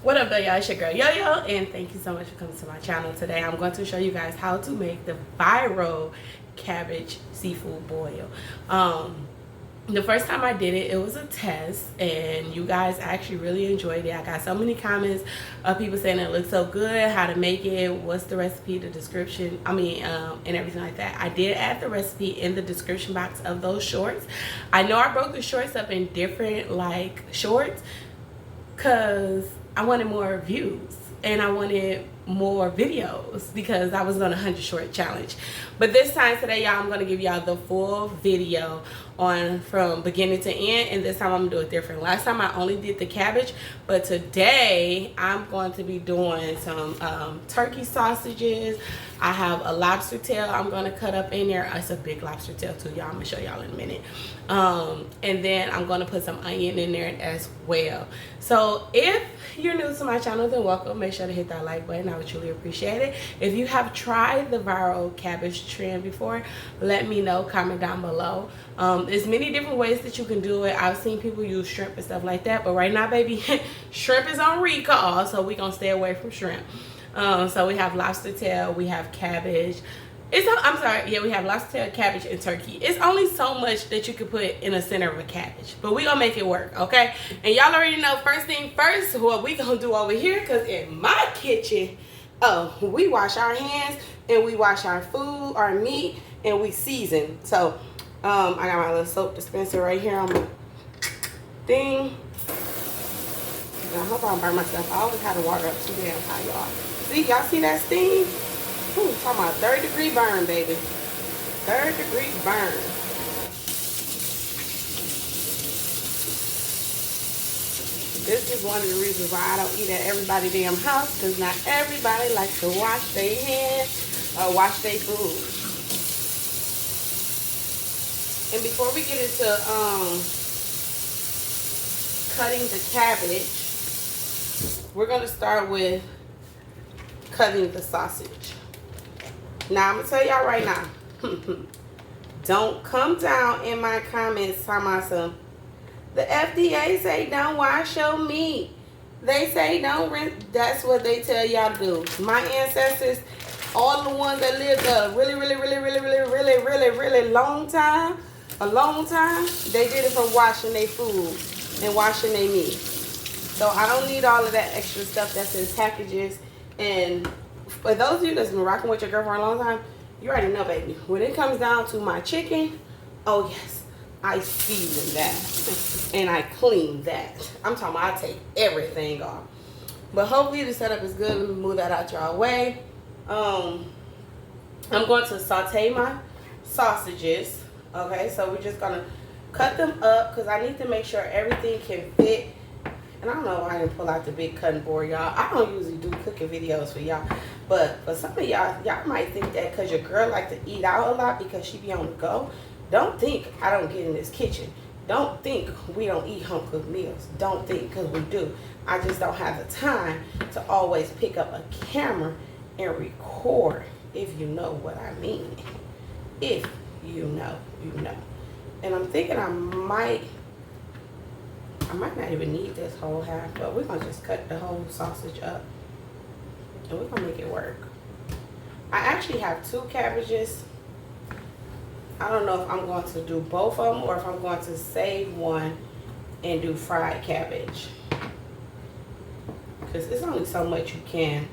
What up though, y'all? It's your girl Yo-Yo, and thank you so much for coming to my channel. Today I'm going to show you guys how to make the viral cabbage seafood boil. The first time I did it, it was a test, and you guys actually really enjoyed it. I got so many comments of people saying it looks so good, how to make it, what's the recipe, the description, and everything like that. I did add the recipe in the description box of those shorts. I know I broke the shorts up in different like shorts because I wanted more views and I wanted more videos because I was on a 100 short challenge. But this time today, y'all, I'm going to give y'all the full video on from beginning to end, and this time I'm going to do it different. Last time I only did the cabbage, but today I'm going to be doing some turkey sausages. I have a lobster tail I'm going to cut up in there. It's a big lobster tail too, y'all. I'm going to show y'all in a minute. And then I'm going to put some onion in there as well. So if you're new to my channel, then welcome. Make sure to hit that like button. I would truly appreciate it. If you have tried the viral cabbage trend before, let me know. Comment down below. There's many different ways that you can do it. I've seen people use shrimp and stuff like that, but right now, baby, shrimp is on recall, so we're gonna stay away from shrimp. So we have lobster tail, we have cabbage. We have lobster tail, cabbage, and turkey. It's only so much that you can put in the center of a cabbage, but we're gonna make it work, okay? And y'all already know, first thing first, what we gonna do over here, because in my kitchen, we wash our hands and we wash our food, our meat, and we season. So I got my little soap dispenser right here on my thing. And I hope I don't burn myself. I always have the water up too damn high, y'all. See, y'all see that steam? Ooh, talking about 3rd-degree burn, baby. 3rd-degree burn. This is one of the reasons why I don't eat at everybody's damn house, because not everybody likes to wash their hands or wash their food. And before we get into cutting the cabbage, we're going to start with cutting the sausage. Now, I'm going to tell y'all right now, don't come down in my comments talking about some, the FDA say don't wash your meat. They say don't rinse. That's what they tell y'all to do. My ancestors, all the ones that lived a really long time, they did it from washing their food and washing their meat. So I don't need all of that extra stuff that's in packages. And for those of you that's been rocking with your girl for a long time, you already know, baby, when it comes down to my chicken, oh yes, I season that and I clean that. I'm talking about I take everything off. But hopefully the setup is good. Let me move that out y'all way. I'm going to saute my sausages. Okay, so we're just gonna cut them up because I need to make sure everything can fit. And I don't know why I didn't pull out the big cutting board, y'all. I don't usually do cooking videos for y'all, but for some of y'all might think that because your girl like to eat out a lot because she be on the go. Don't think I don't get in this kitchen. Don't think we don't eat home cooked meals. Don't think, because we do. I just don't have the time to always pick up a camera and record, if you know what I mean. If you know, you know. And I'm thinking I might not even need this whole half, but we're gonna just cut the whole sausage up and we're gonna make it work. I actually have 2 cabbages. I don't know if I'm going to do both of them or if I'm going to save one and do fried cabbage, because there's only so much you can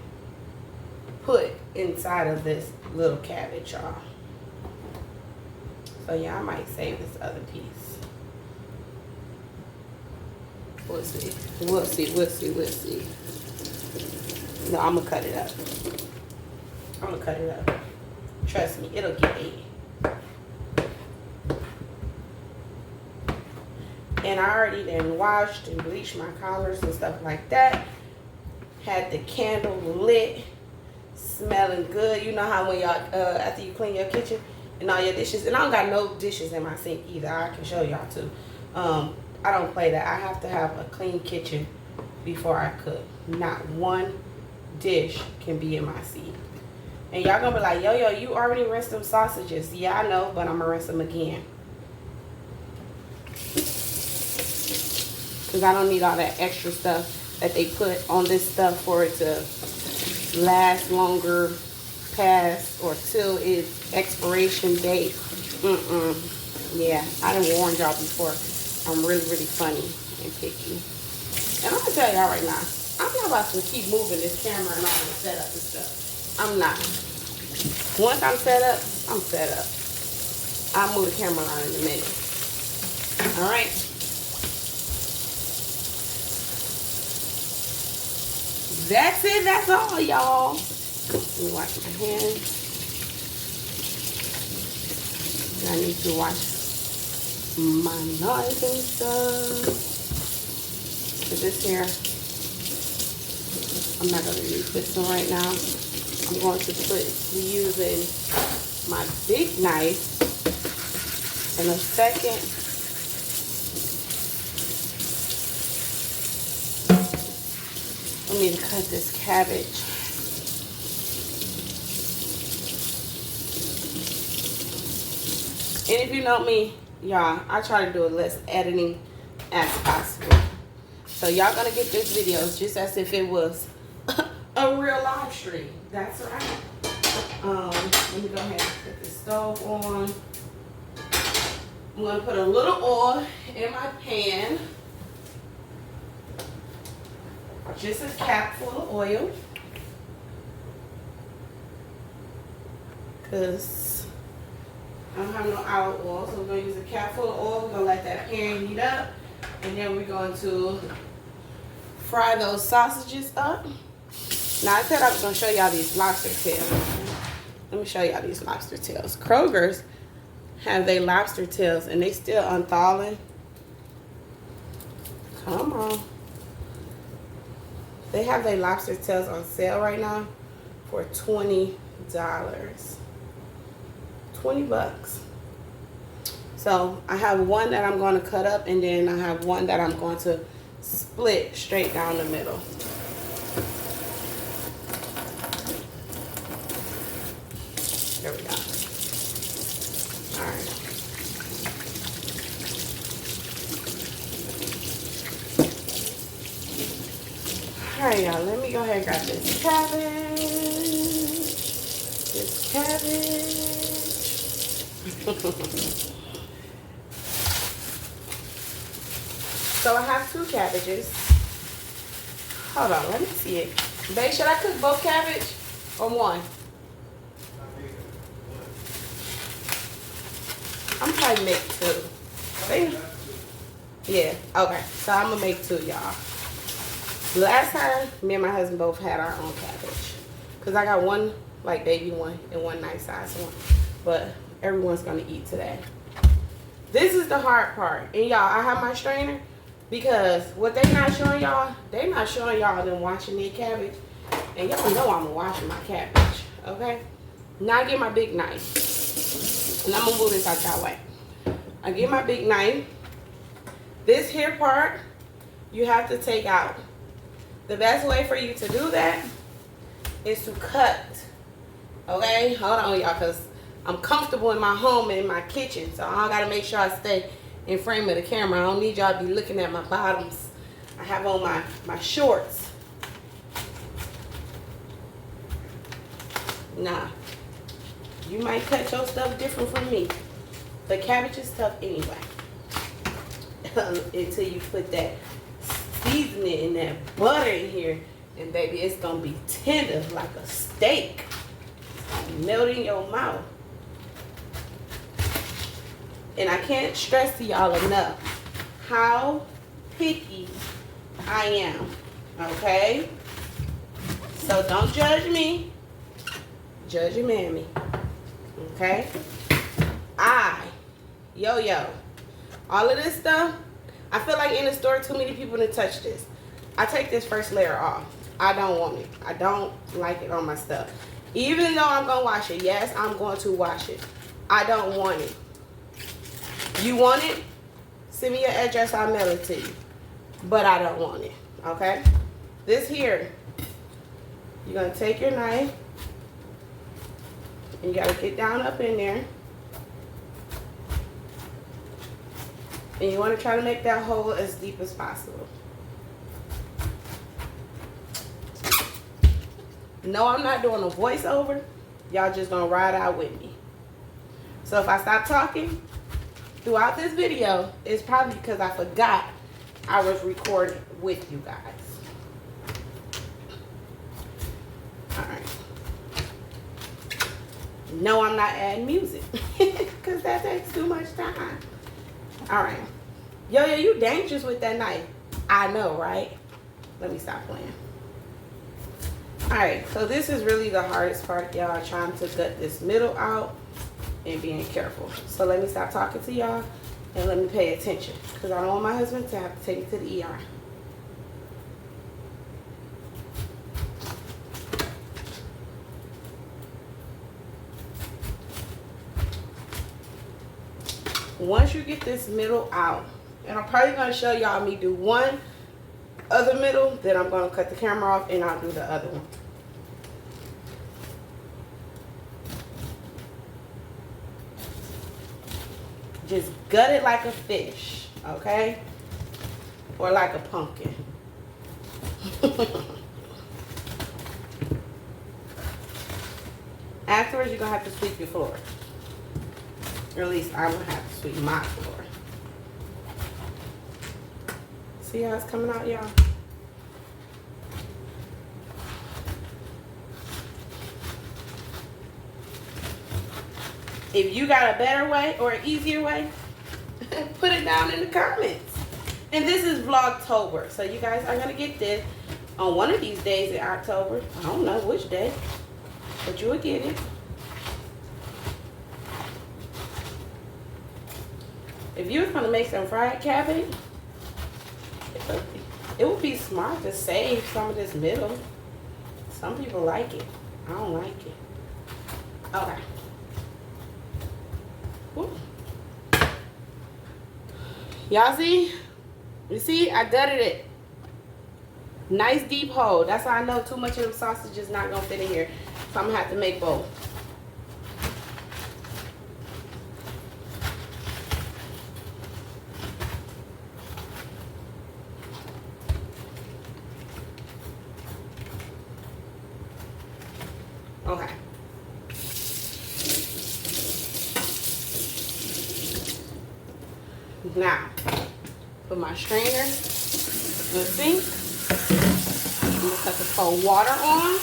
put inside of this little cabbage, y'all. So yeah, I might save this other piece. We'll see. We'll see. We'll see. We'll see. No, I'm gonna cut it up. I'm gonna cut it up. Trust me, it'll get ate. And I already then washed and bleached my collars and stuff like that. Had the candle lit, smelling good. You know how when y'all after you clean your kitchen and all your dishes, and I don't got no dishes in my sink either. I can show y'all too. I don't play that. I have to have a clean kitchen before I cook. Not one dish can be in my sink. And y'all gonna be like, yo, you already rinsed them sausages. Yeah, I know, but I'm gonna rinse them again. Because I don't need all that extra stuff that they put on this stuff for it to last longer past or till its expiration date. Yeah, I done warned y'all before. I'm really, really funny and picky. And I'm gonna tell y'all right now, I'm not about to keep moving this camera and all the setup and stuff. I'm not. Once I'm set up, I'm set up. I'll move the camera around in a minute. Alright. That's it, that's all, y'all. Let me wash my hands. I need to wash my knives and stuff. So this here, I'm not going to use this one right now. I'm going to be using my big knife in a second. Let me cut this cabbage. And if you know me, y'all, I try to do as less editing as possible. So y'all gonna get this video just as if it was a real live stream. That's right. Let me go ahead and put the stove on. I'm gonna put a little oil in my pan. Just a cap full of oil. Because I don't have no olive oil, so we're going to use a cap full of oil. We're going to let that pan heat up. And then we're going to fry those sausages up. Now, I said I was going to show y'all these lobster tails. Let me show y'all these lobster tails. Kroger's have their lobster tails, and they still unthawing. Come on. They have their lobster tails on sale right now for $20. 20 bucks. So I have one that I'm going to cut up, and then I have one that I'm going to split straight down the middle. There we go. Alright. Alright, y'all, let me go ahead and grab this cabbage. This cabbage. So I have 2 cabbages. Hold on, let me see it. Babe, should I cook both cabbage or one? I'm probably make 2. Yeah, okay. So I'm gonna make 2, y'all. Last time, me and my husband both had our own cabbage. Because I got one like baby one and one nice size one. But everyone's gonna eat today. This is the hard part. And y'all, I have my strainer because what they not showing y'all, they not showing y'all them washing their cabbage. And y'all know I'm washing my cabbage, okay? Now I get my big knife. And I'm gonna move this out y'all way. I get my big knife. This here part, you have to take out. The best way for you to do that is to cut. Okay, hold on y'all, because I'm comfortable in my home and in my kitchen, so I gotta make sure I stay in frame of the camera. I don't need y'all to be looking at my bottoms. I have on my shorts. Nah, you might cut your stuff different from me. The cabbage is tough anyway. Until you put that seasoning and that butter in here, and baby, it's gonna be tender like a steak. Melt in your mouth. And I can't stress to y'all enough how picky I am. Okay? So don't judge me. Judge your mammy. Okay? Yo. All of this stuff, I feel like in the store too many people to touch this. I take this first layer off. I don't want it. I don't like it on my stuff. Even though I'm going to wash it. Yes, I'm going to wash it. I don't want it. You want it? Send me your address. I'll mail it to you. But I don't want it. Okay? This here. You're going to take your knife. And you got to get down up in there. And you want to try to make that hole as deep as possible. No, I'm not doing a voiceover. Y'all just gonna ride out with me. So if I stop talking throughout this video, it's probably because I forgot I was recording with you guys. Alright. No, I'm not adding music because that takes too much time. Alright. Yo, you dangerous with that knife. I know, right? Let me stop playing. Alright, so this is really the hardest part, y'all, trying to gut this middle out and being careful. So let me stop talking to y'all and let me pay attention because I don't want my husband to have to take me to the ER. Once you get this middle out, and I'm probably going to show y'all me do one other middle, then I'm going to cut the camera off and I'll do the other one. Just gut it like a fish, okay? Or like a pumpkin. Afterwards, you're going to have to sweep your floor. Or at least I'm going to have to sweep my floor. See how it's coming out, y'all? If you got a better way or an easier way, put it down in the comments. And this is Vlogtober. So you guys are going to get this on one of these days in October. I don't know which day, but you will get it. If you was going to make some fried cabbage, it would be smart to save some of this middle. Some people like it. I don't like it. Okay. Y'all see? You see? I gutted it. Nice deep hole. That's how I know too much of the sausage is not going to fit in here. So I'm going to have to make both. Okay. Now, put my strainer in the sink. I'm going to cut the cold water on.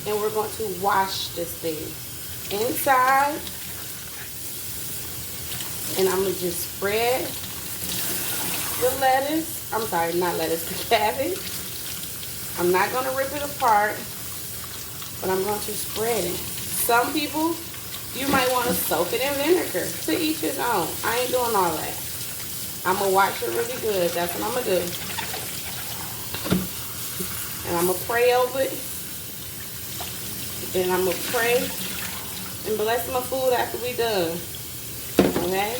And we're going to wash this thing inside. And I'm going to just spread the lettuce. I'm sorry, not lettuce, the cabbage. I'm not going to rip it apart, but I'm going to spread it. Some people, you might want to soak it in vinegar. To each his own. I ain't doing all that. I'm going to wash it really good. That's what I'm going to do. And I'm going to pray over it. And I'm going to pray and bless my food after we done. Okay?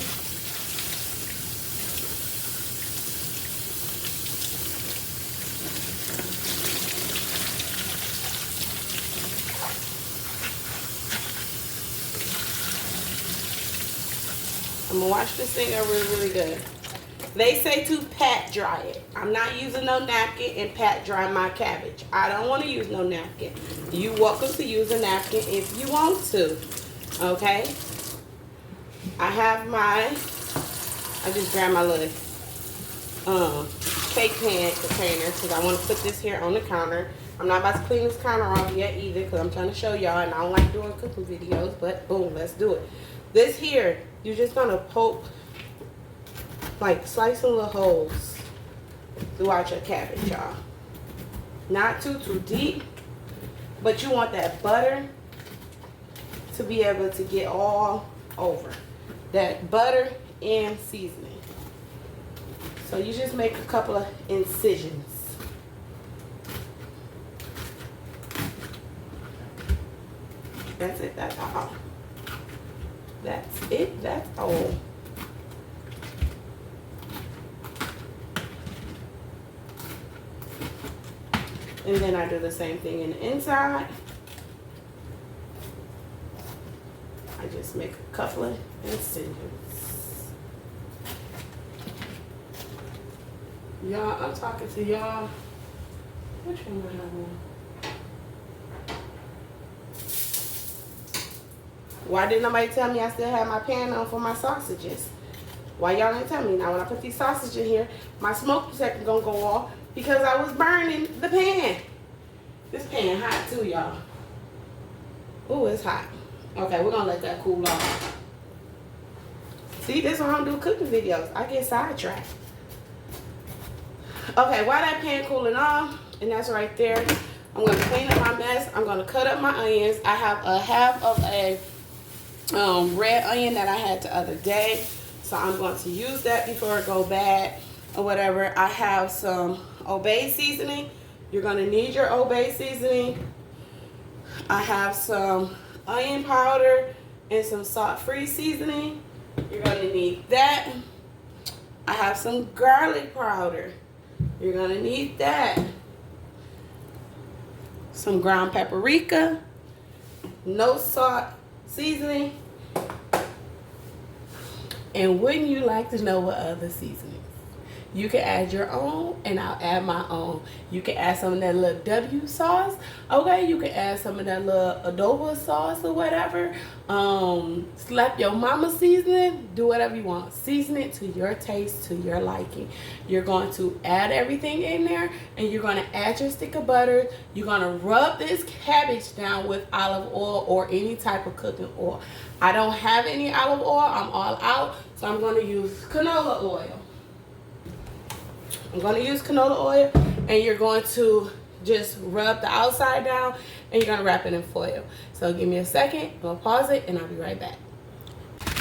I'm going to wash this thing up really, really good. They say to pat dry it. I'm not using no napkin and pat dry my cabbage. I don't want to use no napkin. You're welcome to use a napkin if you want to. Okay? I have my, I just grabbed my little cake pan container because I want to put this here on the counter. I'm not about to clean this counter off yet either because I'm trying to show y'all and I don't like doing cooking videos, but boom, let's do it. This here, you're just going to poke, like slice some little holes throughout your cabbage, y'all. Not too deep, but you want that butter to be able to get all over. That butter and seasoning. So you just make a couple of incisions. That's it, that's all. That's it, that's all. And then I do the same thing in the inside. I just make a couple of incisions. Y'all, I'm talking to y'all. Which one do I have on? Why didn't nobody tell me I still had my pan on for my sausages? Why y'all didn't tell me? Now when I put these sausages in here, my smoke detector gonna go off because I was burning the pan. This pan hot too, y'all. Ooh, it's hot. Okay, we're gonna let that cool off. See, this is why I don't do cooking videos. I get sidetracked. Okay, while that pan cooling off, and that's right there, I'm gonna clean up my mess. I'm gonna cut up my onions. I have a half of a red onion that I had the other day, so I'm going to use that before it go bad or whatever. I have some Obey seasoning. You're gonna need your Obey seasoning. I have some onion powder and some salt-free seasoning. You're gonna need that. I have some garlic powder. You're gonna need that. Some ground paprika, no salt seasoning. And wouldn't you like to know what other seasoning? You can add your own, and I'll add my own. You can add some of that little W sauce. Okay, you can add some of that little adobo sauce or whatever. Slap your mama seasoning. Do whatever you want. Season it to your taste, to your liking. You're going to add everything in there, and you're going to add your stick of butter. You're going to rub this cabbage down with olive oil or any type of cooking oil. I don't have any olive oil. I'm all out, so I'm going to use canola oil. I'm going to use canola oil, and you're going to just rub the outside down, and you're going to wrap it in foil. So give me a second. I'm going to pause it, and I'll be right back.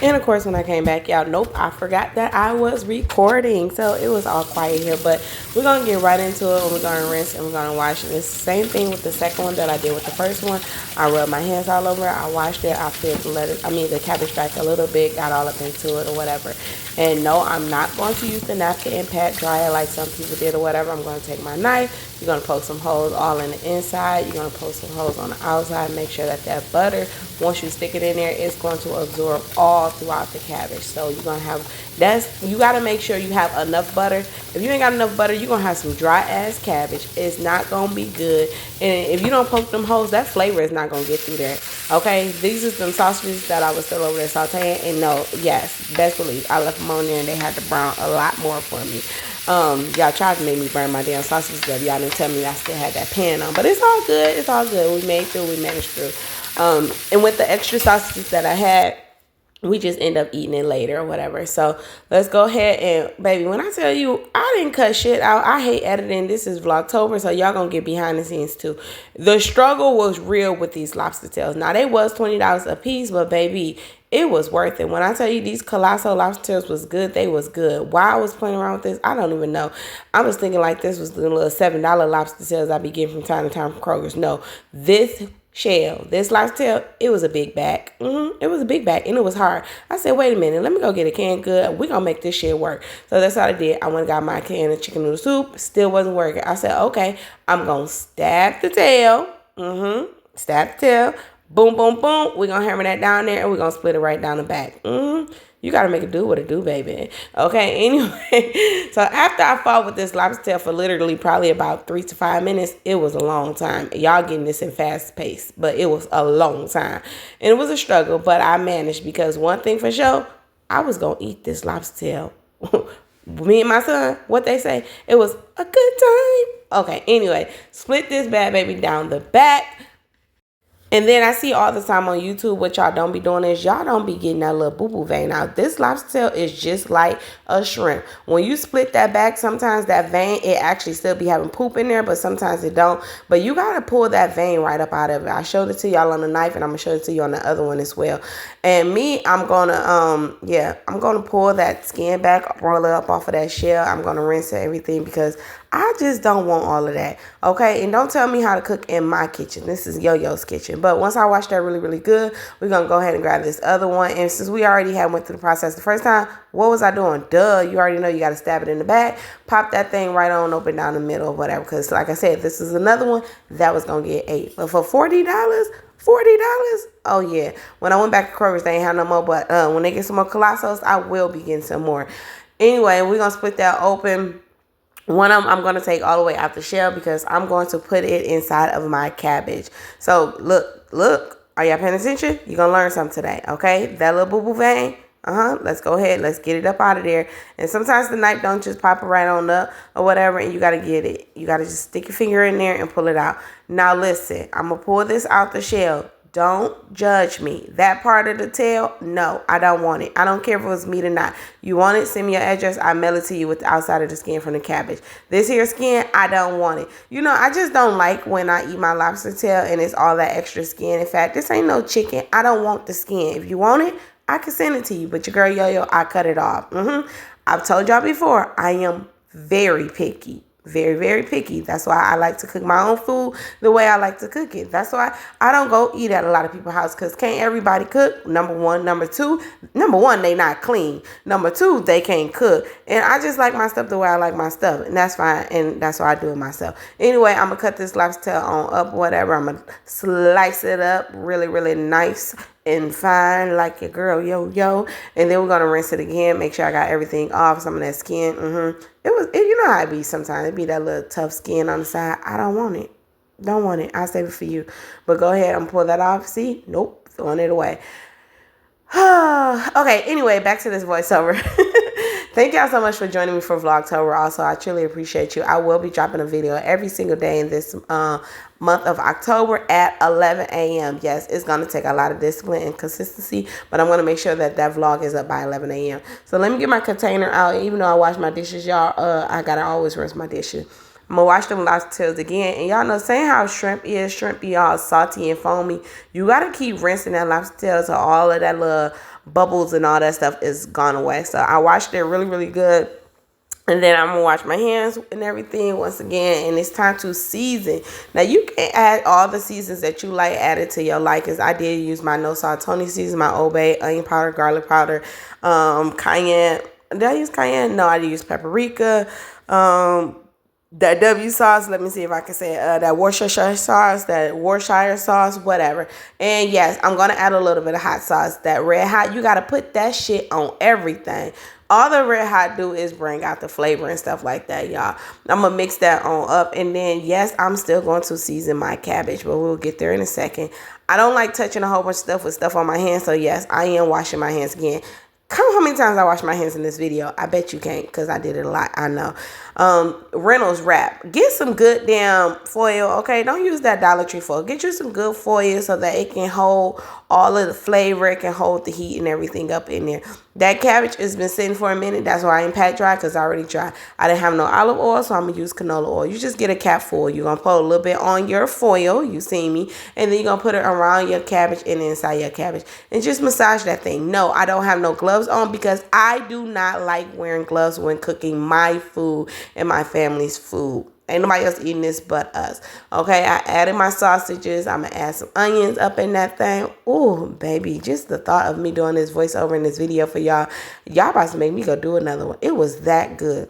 And of course, when I came back, y'all, nope, I forgot that I was recording. So it was all quiet here, but we're going to get right into it. We're going to rinse and we're going to wash it. It's the same thing with the second one that I did with the first one. I rubbed my hands all over it. I washed it. I peeled the cabbage back a little bit, got all up into it or whatever. And no, I'm not going to use the napkin and pat dry it like some people did or whatever. I'm going to take my knife. You're going to poke some holes all in the inside. You're going to poke some holes on the outside. Make sure that that butter, once you stick it in there, it's going to absorb all throughout the cabbage. So you're going to have, you got to make sure you have enough butter. If you ain't got enough butter, you're going to have some dry ass cabbage. It's not going to be good. And if you don't poke them holes, that flavor is not going to get through there. Okay, these are some sausages that I was still over there sauteing. And no, yes, best believe, I left them on there and they had to brown a lot more for me. Y'all tried to make me burn my damn sausages up. Y'all didn't tell me I still had that pan on. But it's all good. It's all good. We made through. We managed through. And with the extra sausages that I had, we just end up eating it later or whatever. So let's go ahead and, baby, when I tell you I didn't cut shit out, I hate editing. This is Vlogtober, so y'all gonna get behind the scenes too. The struggle was real with these lobster tails. Now, they was $20 a piece, but baby, it was worth it. When I tell you these colossal lobster tails was good, they was good. Why I was playing around with this, I don't even know. I was thinking like this was the little $7 lobster tails I be getting from time to time from Kroger's. No, this lobster tail, it was a big bag. It was a big bag, and it was hard. I said, wait a minute, let me go get a can good. We gonna make this shit work. So that's what I did. I went and got my can of chicken noodle soup. Still wasn't working. I said, okay, I'm gonna stab the tail. Stab the tail. Boom, boom, boom. We're gonna hammer that down there, and we're gonna split it right down the back. You gotta make it do what it do, baby. Okay, anyway. So after I fought with this lobster tail for literally probably about 3 to 5 minutes, it was a long time. Y'all getting this in fast pace, but it was a long time. And it was a struggle, but I managed because one thing for sure, I was gonna eat this lobster tail. Me and my son, what they say, it was a good time. Okay, anyway, split this bad baby down the back. And then I see all the time on YouTube, what y'all don't be doing is y'all don't be getting that little boo-boo vein out. This lobster tail is just like a shrimp. When you split that back, sometimes that vein, it actually still be having poop in there, but sometimes it don't. But you got to pull that vein right up out of it. I showed it to y'all on the knife, and I'm going to show it to you on the other one as well. And me, I'm going to, I'm going to pull that skin back, roll it up off of that shell. I'm going to rinse everything because I just don't want all of that. Okay, and don't tell me how to cook in my kitchen. This is Yo-Yo's kitchen. But once I wash that really, really good, we're going to go ahead and grab this other one. And since we already went through the process the first time, what was I doing? Duh, you already know you got to stab it in the back. Pop that thing right on open down the middle or whatever. Because like I said, this is another one that was going to get $8. But for $40, oh yeah. When I went back to Kroger's, they ain't have no more. But when they get some more Colossos, I will be getting some more. Anyway, we're going to split that open. One of them I'm going to take all the way out the shell because I'm going to put it inside of my cabbage. So look, Are y'all paying attention? You're going to learn something today, okay? That little boo-boo vein, let's go ahead. Let's get it up out of there. And sometimes the knife don't just pop it right on up or whatever, and you got to get it. You got to just stick your finger in there and pull it out. Now, listen, I'm going to pull this out the shell. Don't judge me. That part of the tail, no, I don't want it. I don't care if it was meat or not. You want it, send me your address. I mail it to you with the outside of the skin from the cabbage. This here skin, I don't want it. You know, I just don't like when I eat my lobster tail and it's all that extra skin. In fact, this ain't no chicken. I don't want the skin. If you want it, I can send it to you. But your girl Yo-Yo, I cut it off. I've told y'all before, I am very picky. Very, very picky. That's why I like to cook my own food the way I like to cook it. That's why I don't go eat at a lot of people's house, because can't everybody cook? Number one. Number one, they not clean. Number two, they can't cook. And I just like my stuff the way I like my stuff. And that's fine. And that's why I do it myself. Anyway, I'm going to cut this lobster tail on up, whatever. I'm going to slice it up really, really nice and fine like your girl Yo-Yo. And then we're going to rinse it again. Make sure I got everything off, some of that skin. You know how it be sometimes. It be that little tough skin on the side. I don't want it. Don't want it. I'll save it for you. But go ahead and pull that off. See? Nope. Throwing it away. Okay, anyway, back to this voiceover. Thank y'all so much for joining me for Vlogtober. Also, I truly appreciate you. I will be dropping a video every single day in this month of October at 11 a.m. Yes, it's going to take a lot of discipline and consistency, but I'm going to make sure that that vlog is up by 11 a.m. So let me get my container out. Even though I wash my dishes, y'all, I got to always rinse my dishes. I'm going to wash them lobster tails again. And y'all know, saying how shrimp is, shrimp be all salty and foamy. You got to keep rinsing that lobster tail so all of that little bubbles and all that stuff is gone away. So I washed it really, really good. And then I'm going to wash my hands and everything once again. And it's time to season. Now, you can add all the seasons that you like added to your likings. I did use my no salt Tony season, my Old Bay, onion powder, garlic powder, cayenne. Did I use cayenne? No, I did use paprika. That W sauce, let me see if I can say it, that Worcestershire sauce, whatever. And yes, I'm going to add a little bit of hot sauce, that red hot. You got to put that shit on everything. All the red hot do is bring out the flavor and stuff like that, y'all. I'm going to mix that on up. And then, yes, I'm still going to season my cabbage, but we'll get there in a second. I don't like touching a whole bunch of stuff with stuff on my hands. So, yes, I am washing my hands again. Count how many times I wash my hands in this video. I bet you can't, because I did it a lot. I know. Reynolds wrap. Get some good damn foil, okay? Don't use that Dollar Tree foil. Get you some good foil so that it can hold all of the flavor. It can hold the heat and everything up in there. That cabbage has been sitting for a minute. That's why I ain't pat dry, because I already dry. I didn't have no olive oil, so I'm going to use canola oil. You just get a cap full. You're going to put a little bit on your foil. You see me. And then you're going to put it around your cabbage and inside your cabbage. And just massage that thing. No, I don't have no gloves on, because I do not like wearing gloves when cooking my food and my family's food. Ain't nobody else eating this but us. Okay, I added my sausages. I'm going to add some onions up in that thing. Oh, baby, just the thought of me doing this voiceover in this video for y'all. Y'all about to make me go do another one. It was that good.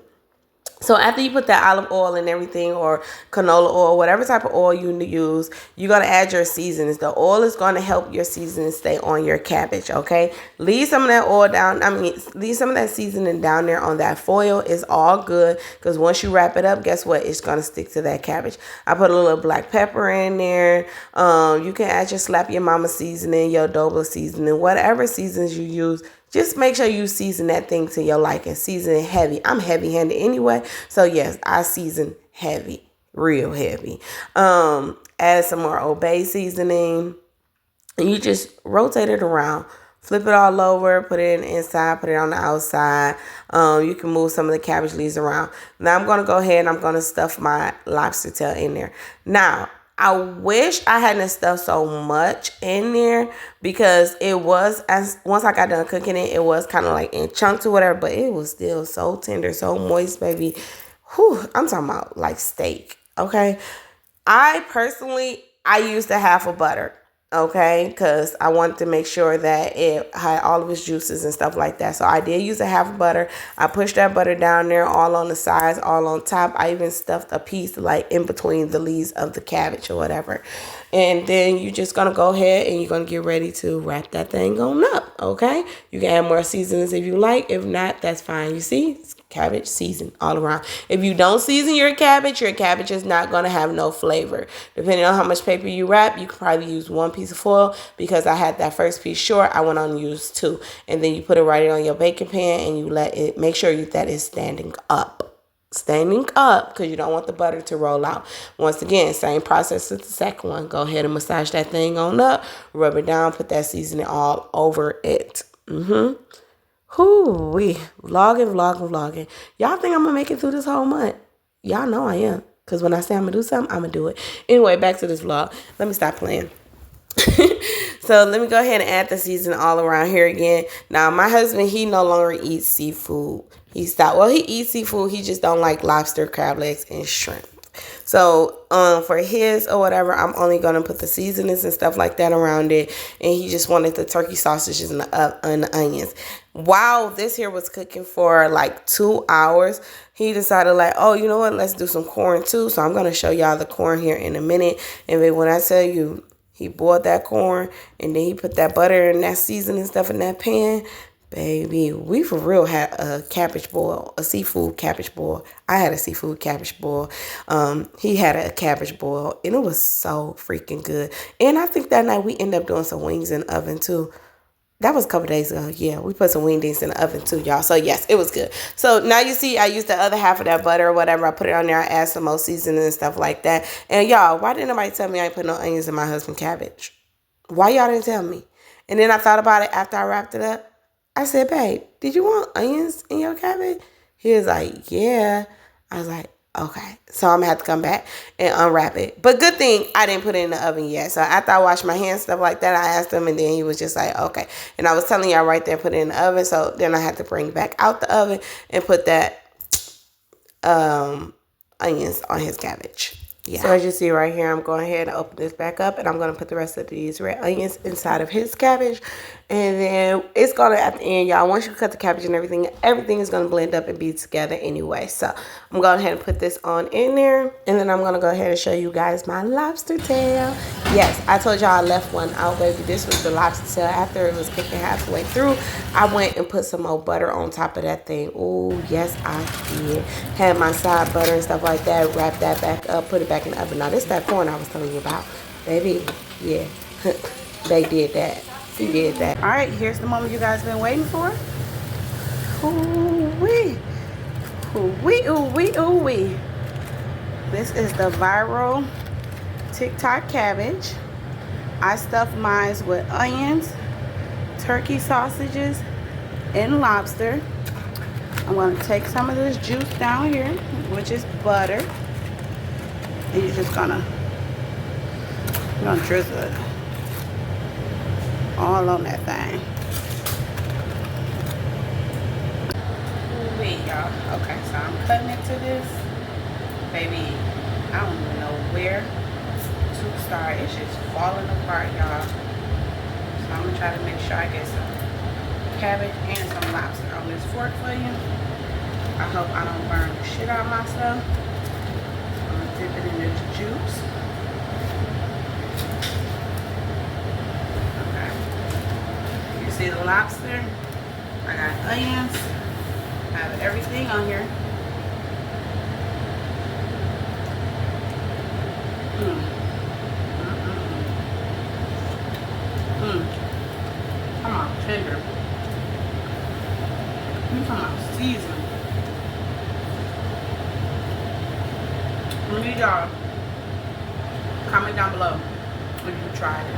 So after you put that olive oil and everything, or canola oil, whatever type of oil you use, you're going to add your seasonings. The oil is going to help your seasoning stay on your cabbage, okay? Leave some of that oil down. Leave some of that seasoning down there on that foil. It's all good, because once you wrap it up, guess what? It's going to stick to that cabbage. I put a little black pepper in there. You can add your Slap Your Mama seasoning, your adobo seasoning, whatever seasons you use. Just make sure you season that thing to your liking. Season it heavy. I'm heavy-handed anyway. So, yes, I season heavy. Real heavy. Add some more Old Bay seasoning. And you just rotate it around. Flip it all over. Put it in the inside. Put it on the outside. You can move some of the cabbage leaves around. Now, I'm going to go ahead and I'm going to stuff my lobster tail in there. Now, I wish I hadn't stuffed so much in there, because it was, once I got done cooking it, it was kind of like in chunks or whatever, but it was still so tender, so moist, baby. Whew, I'm talking about like steak, okay? I used a half of butter, okay, because I wanted to make sure that it had all of its juices and stuff like that. So I did use a half of butter. I pushed that butter down there, all on the sides, all on top. I even stuffed a piece like in between the leaves of the cabbage or whatever. And then you're just going to go ahead and you're going to get ready to wrap that thing on up, okay? You can add more seasonings if you like. If not, that's fine. You see? Cabbage, season all around. If you don't season your cabbage is not going to have no flavor. Depending on how much paper you wrap, you can probably use 1 piece of foil. Because I had that first piece short, I went on and used 2. And then you put it right on your baking pan and you let it, make sure that is standing up. Standing up, because you don't want the butter to roll out. Once again, same process as the second one. Go ahead and massage that thing on up, rub it down, put that seasoning all over it. Hoo-wee. Vlogging. Y'all think I'm gonna make it through this whole month? Y'all know I am, because when I say I'm gonna do something, I'm gonna do it. Anyway, back to this vlog. Let me stop playing. So let me go ahead and add the seasoning all around here again. Now, my husband, he no longer eats seafood. He stopped. Well, he eats seafood. He just don't like lobster, crab legs, and shrimp. So for his or whatever, I'm only going to put the seasonings and stuff like that around it. And he just wanted the turkey sausages and the onions. While this here was cooking for like 2 hours, he decided like, oh, you know what? Let's do some corn too. So I'm going to show y'all the corn here in a minute. And then when I tell you, he boiled that corn and then he put that butter and that seasoning stuff in that pan. Baby, we for real had a cabbage boil, a seafood cabbage boil. I had a seafood cabbage boil. He had a cabbage boil, and it was so freaking good. And I think that night we ended up doing some wings in the oven too. That was a couple days ago. Yeah, we put some wings in the oven too, y'all. So yes, it was good. So now you see I used the other half of that butter or whatever. I put it on there. I add some more seasoning and stuff like that. And y'all, why didn't nobody tell me I ain't put no onions in my husband's cabbage? Why y'all didn't tell me? And then I thought about it after I wrapped it up. I said, babe, did you want onions in your cabbage? He was like, yeah. I was like, okay. So I'm going to have to come back and unwrap it. But good thing I didn't put it in the oven yet. So after I washed my hands, stuff like that, I asked him, and then he was just like, okay. And I was telling y'all right there, put it in the oven. So then I had to bring it back out the oven and put that onions on his cabbage. Yeah. So as you see right here, I'm going ahead and open this back up, and I'm going to put the rest of these red onions inside of his cabbage. And then it's going to, at the end, y'all, once you cut the cabbage and everything is going to blend up and be together anyway. So I'm going ahead and put this on in there. And then I'm going to go ahead and show you guys my lobster tail. Yes, I told y'all I left one out, baby. This was the lobster tail. After it was cooking halfway through, I went and put some more butter on top of that thing. Oh, yes, I did. Had my side butter and stuff like that. Wrap that back up, put it back in the oven. Now, this is that corn I was telling you about. Baby, yeah, they did that. He did that. All right, here's the moment you guys been waiting for. Ooh-wee. Ooh-wee, ooh-wee, ooh-wee. This is the viral TikTok cabbage. I stuffed mine with onions, turkey sausages, and lobster. I'm going to take some of this juice down here, which is butter. And you're just going to drizzle it all on that thing. Wait, y'all. Okay, so I'm cutting into this. Baby, I don't even know where to start. It's just falling apart, y'all. So I'm gonna try to make sure I get some cabbage and some lobster on this fork for you. I hope I don't burn the shit out of myself. I'm gonna dip it in the juice. See the lobster, I got onions, I have everything on here. Come on, tender. Come on, season. I need y'all comment down below if you tried it.